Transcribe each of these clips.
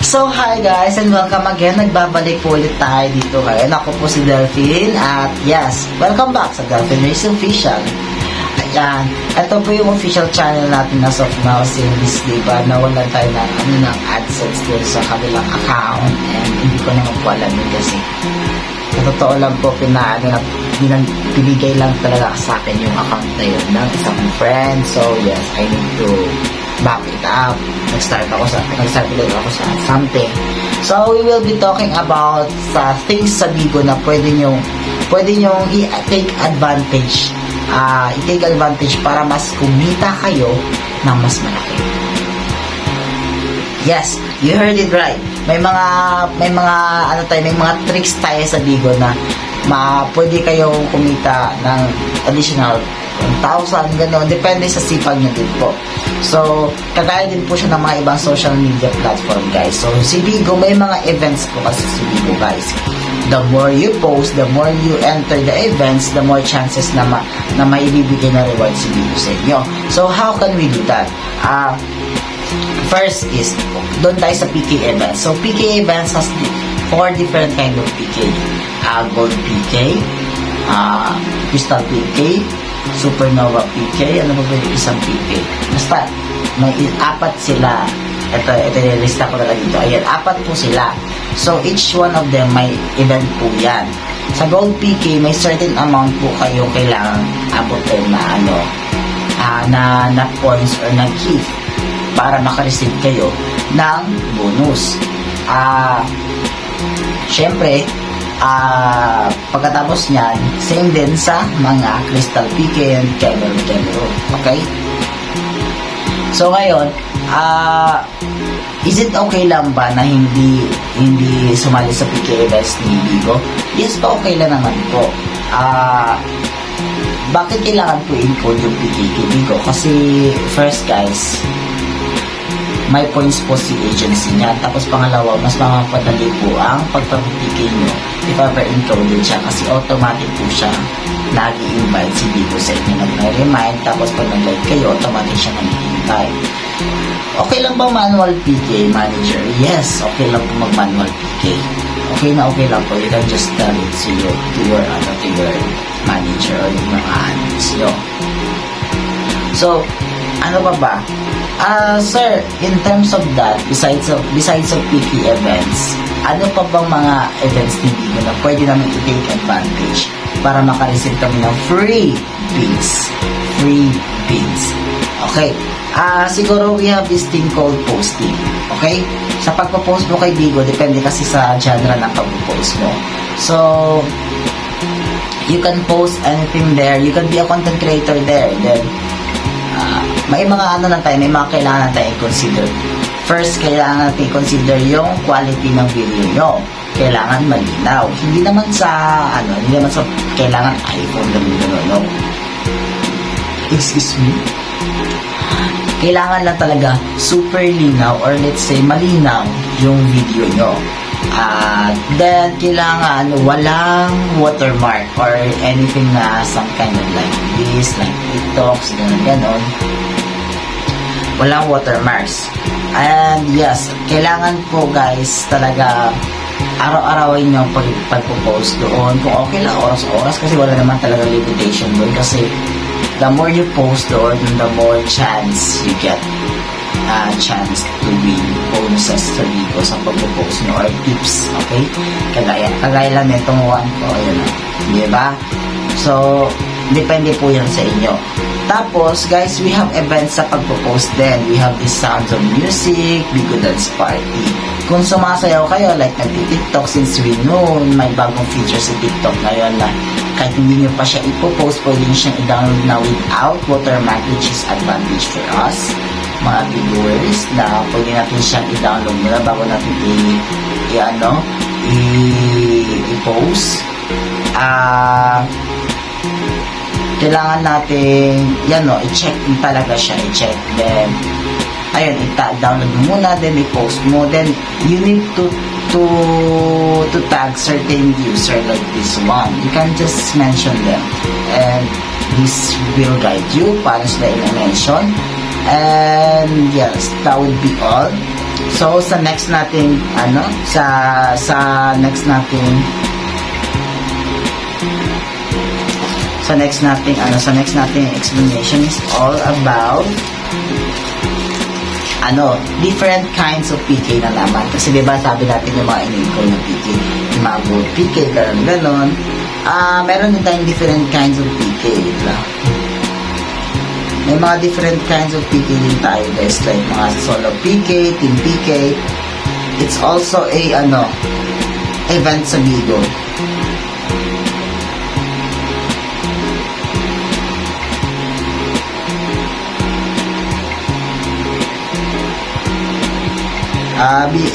So, hi guys and welcome again. Nagbabalik po ulit tayo dito ngayon. Ako po si Delphine at yes, welcome back sa Delphine Race Official. Ayan, ito po yung official channel natin as of now since diba nawalan tayo ng AdSense dito sa kabilang account and hindi ko naman po alam yun kasi sa totoo lang po pinigay lang talaga sa akin yung account na yun ng isang friend. So yes, I need to back it up. Nag-start ako sa something. So we will be talking about sa things sa Bigo na pwede nyong i-take advantage. I-take advantage para mas kumita kayo ng mas malaki. Yes, you heard it right. May mga tricks tayo sa Bigo na pwede kayong kumita ng additional 1,000, gano'n. Depende sa sipag nyo din po. So, kagaya din po siya ng mga ibang social media platform, guys. So, si Bigo, may mga events po kasi si Bigo, guys. The more you post, the more you enter the events, the more chances na maibibigay na reward si Bigo sa inyo. So, how can we do that? First is, doon tayo sa PK events. So, PK events has 4 different kind of PK. Gold PK, Crystal PK, Supernova PK, ano ba yung isang PK? Basta, may 4 sila. Ito yung lista ko na lang dito. Ayan, 4 po sila. So, each one of them may event po yan. Sa Gold PK, may certain amount po kayo kailangan abutin na points or na gift para makareceive kayo ng bonus. Syempre, pagkatapos niyan, same din sa mga Crystal PK and Camero. Okay? So ngayon, is it okay lang ba na hindi sumali sa PK events ni Bigo? Yes po, okay lang naman po. Bakit kailangan po i-include yung PK kay Bigo? Kasi first guys, may points po si agency niya. Tapos pangalawa, mas makapadali po ang pagpapipigay nyo if ever included siya kasi automatic po siya nag-i-invite si Bigo sa inyo. Nag-remind, tapos pag nag-like kayo, automatic siya nag-i-invite. Okay lang ba manual PK manager? Yes, okay lang po mag-manual PK. Okay lang po. You can just tell it to your manager or yung mga admins nyo. So, ano ba? Sir, in terms of that, besides of PK events, ano pa bang mga events ni Bigo na pwede namin i-take advantage para makareceive kami ng free beans? Okay. Siguro we have this thing called posting. Okay? Sa pagpo-post mo kay Bigo, depende kasi sa genre ng pagpo-post mo. So, you can post anything there. You can be a content creator there. Then, may mga may mga kailangan natin i-consider. First, kailangan natin i-consider yung quality ng video nyo. Kailangan malinaw. Hindi naman sa kailangan iPhone no. Excuse me? Kailangan lang talaga super linaw or let's say malinaw yung video nyo. Then, kailangan walang watermark or anything na some kind of like this, like TikToks, ganon. Walang watermarks. And yes, kailangan po guys talaga araw-arawin nyo pag-post doon. Kung okay lang, oras-oras kasi wala naman talaga limitation doon kasi the more you post doon, the more chance you get chance to win bonuses sa Bigo sa pag-post nyo or tips. Okay? Kagaya lang itong one ko. Ayan. Diba? So, depende po yan sa inyo. Tapos, guys, we have events sa pagpo-post din. We have the Sounds of Music, Bigo Dance Party. Kung sumasayaw kayo, like nag-TikTok, since we know may bagong feature sa TikTok ngayon na kahit hindi nyo pa siya ipopost, pwede nyo siyang i-download na without watermark, which is advantage for us, mga viewers, na pwede natin siyang i-download muna bago natin i-post. Kailangan natin i-check talaga siya, then ayun, i-download mo muna, then i-post mo, then you need to tag certain user like this one. You can just mention them and this will guide you para sila i-mention. And yes, that would be all So, sa next nating, sa next nating explanation is all about different kinds of PK na naman. Kasi diba sabi natin yung mga in-equal na PK, yung mga good PK, ganon. Meron din tayong different kinds of PK. Diba? May mga different kinds of PK din tayo guys, like mga solo PK, team PK. It's also a event sa Bigo.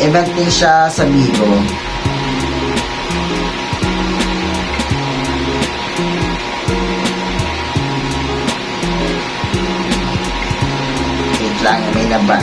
Event din siya sa Bigo. Wait lang, may laban.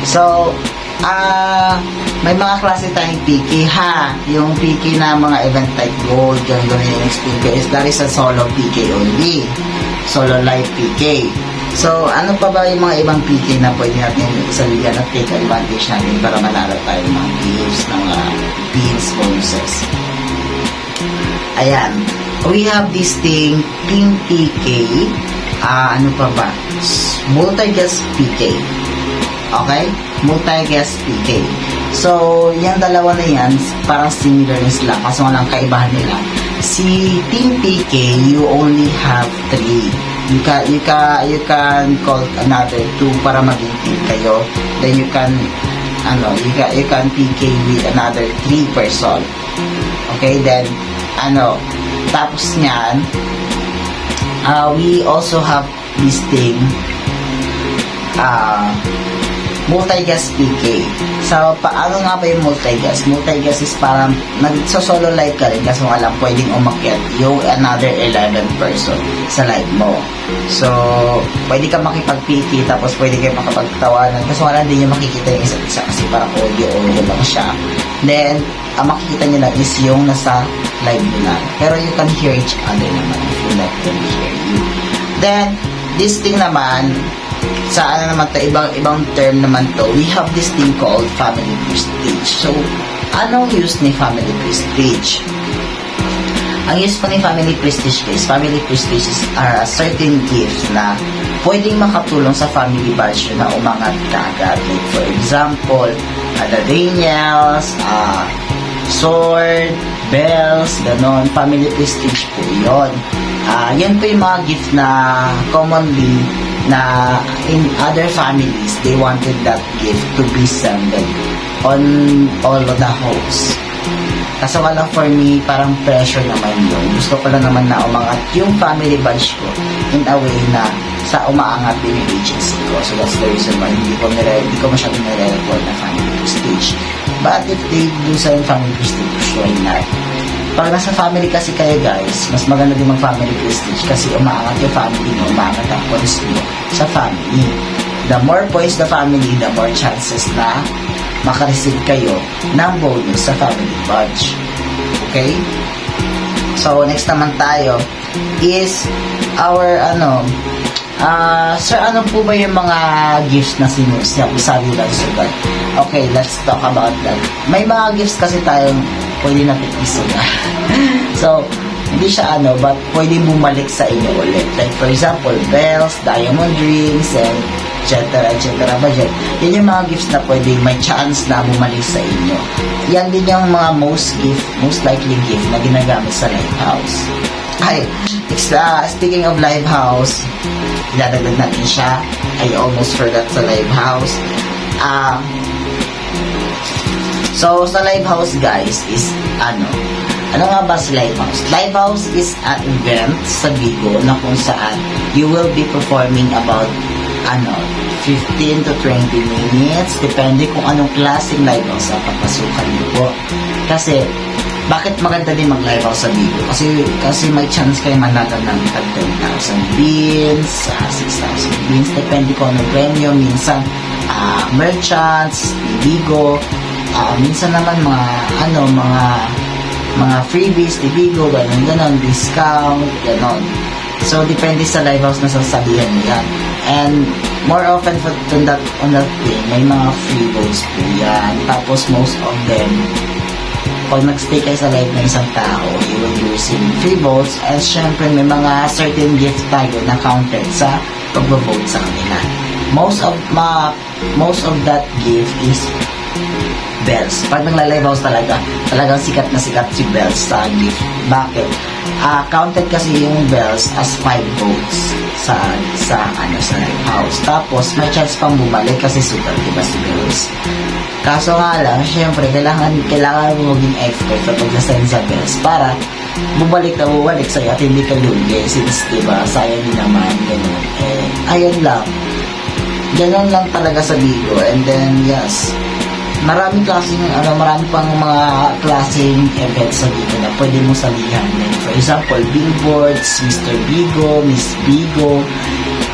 So, may mga klase tayong PK ha. Yung PK na mga event type gold, yung next PK that is a solo PK only. Solo live PK. So, ano pa ba yung mga ibang PK na pwede natin isaligan at take advantage natin para manalo tayo ng mga gifts, ng mga pins, bonuses. Ayan. We have this thing, Team PK. Ano pa ba? Multi-guest PK. Okay? Multi-guest PK. So, yung dalawa na yan, parang similar rin sila. Kaso nga lang kaibahan nila. Si Team PK, you only have 3. You can call another 2 para maging team kayo. Then you can PK with another 3 person. Okay? Then, tapos nyan, we also have this thing, multi-guest PK. So, paano nga ba yung multi-guest? Multi-guest is parang nagso-solo live ka rin kasi alam pwedeng umakyat yung another 11 person sa live mo. So, pwede ka makipag-PK tapos pwede kayo makapagtawanan kasi wala din yung makikita yung isa't isa kasi parang audio lang siya. Then, ang makikita nyo lang is yung nasa live nila. Pero you can hear each other naman if you let them hear you. Then, this thing naman, sa ibang term naman to, we have this thing called family prestige. So, anong use ni family prestige? Ang use po ni family prestige guys, family prestige is a certain gift na pwedeng makatulong sa family badge na umangat kaagad. Like for example, the Daniels, sword, bells, ganon, family prestige po yun. Yan po yung mga gift na commonly na in other families, they wanted that gift to be sent on all of the hosts. Kaso wala for me, parang pressure naman yun. Gusto ko lang naman na umangat yung family badge ko in a way na sa umaangat din yung agency ko. So that's the reason why hindi ko masyadong nire-record na family prestige. But if they do sa yung family prestige, why not? Pag nasa family kasi kayo guys, mas maganda din mag-family prestige kasi umaangat yung family nyo, umaangat ang points nyo sa family. The more points the family, the more chances na makareceive kayo ng bonus sa family badge. Okay? So, next naman tayo is our sir, ano po ba yung mga gifts na sabi lang sugat? Okay, let's talk about that. May mga gifts kasi tayong pwede natin isugat. So, hindi siya but pwede bumalik sa inyo ulit. Like, for example, bells, diamond rings, and etc. budget. Yan yung mga gifts na pwede may chance na bumalik sa inyo. Yan din yung mga most likely gift na ginagamit sa live house. Speaking of live house, idadagdag natin siya. I almost forgot sa live house. So, sa live house guys is ano nga ba sa live house? Live house is an event sa Bigo na kung saan you will be performing about 15 to 20 minutes. Depende kung anong klaseng live house ang papasukan niyo po. Kasi, bakit maganda din mag-live house sa Bigo? Kasi may chance kayo manalo ng 10,000 beans, 6,000 beans. Depende kung anong premyo. Minsan, merchants, Bigo. Minsan naman mga freebies, Bigo, ganon, discount, ganon. So, depende sa live house na sasabihan mo yan. And, more often on that thing, may mga free votes po yan. Tapos, most of them, pag nag-stay kayo sa live ng isang tao, you will be receiving free votes. And, syempre, may mga certain gift tayo na counted sa pag-vote sa kanila. Most of that gift is bells. Pag nagla-live house talagang sikat na sikat si bells sa gift. Bakit? Counted kasi yung bells as 5 votes sa live house. Tapos, may chance pang bumalik kasi super, diba si bells? Kaso nga lang, syempre, kailangan mo maging expert sa pag-assign sa bells para bumalik sa'yo at hindi ka lugi. Since, diba, sayang din naman, gano'n. Ayun lang. Ganon lang talaga sa Bigo. And then, yes, marami pang mga klaseng events sa Bigo na pwede mo salihan. Like, for example, billboards, Mr. Bigo, Miss Bigo.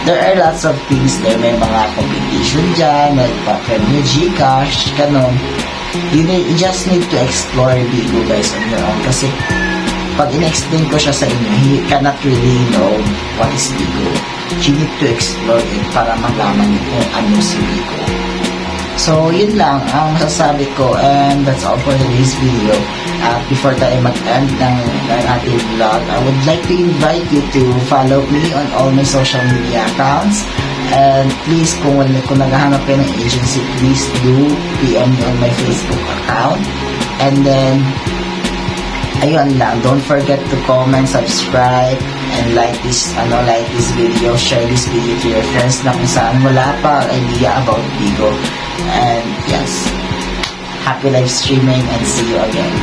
There are lots of things there. May mga competition dyan, like pa-premyo Gcash, ganon. You just need to explore Bigo, guys, on your own. Kasi, pag in-explain ko siya sa inyo, you cannot really know what is Bigo. You need to explore it para malaman niyo kung ano si Bigo. So, yun lang ang masasabi ko, and that's all for today's video. Before tayo mag-end ng ating vlog, I would like to invite you to follow me on all my social media accounts. And please, kung naghahanap kayo ng agency, please do PM me on my Facebook account. And then, ayun lang, don't forget to comment, subscribe, and like this video, share this video to your friends na kung saan wala pa idea about Bigo. And yes, happy live streaming and see you again.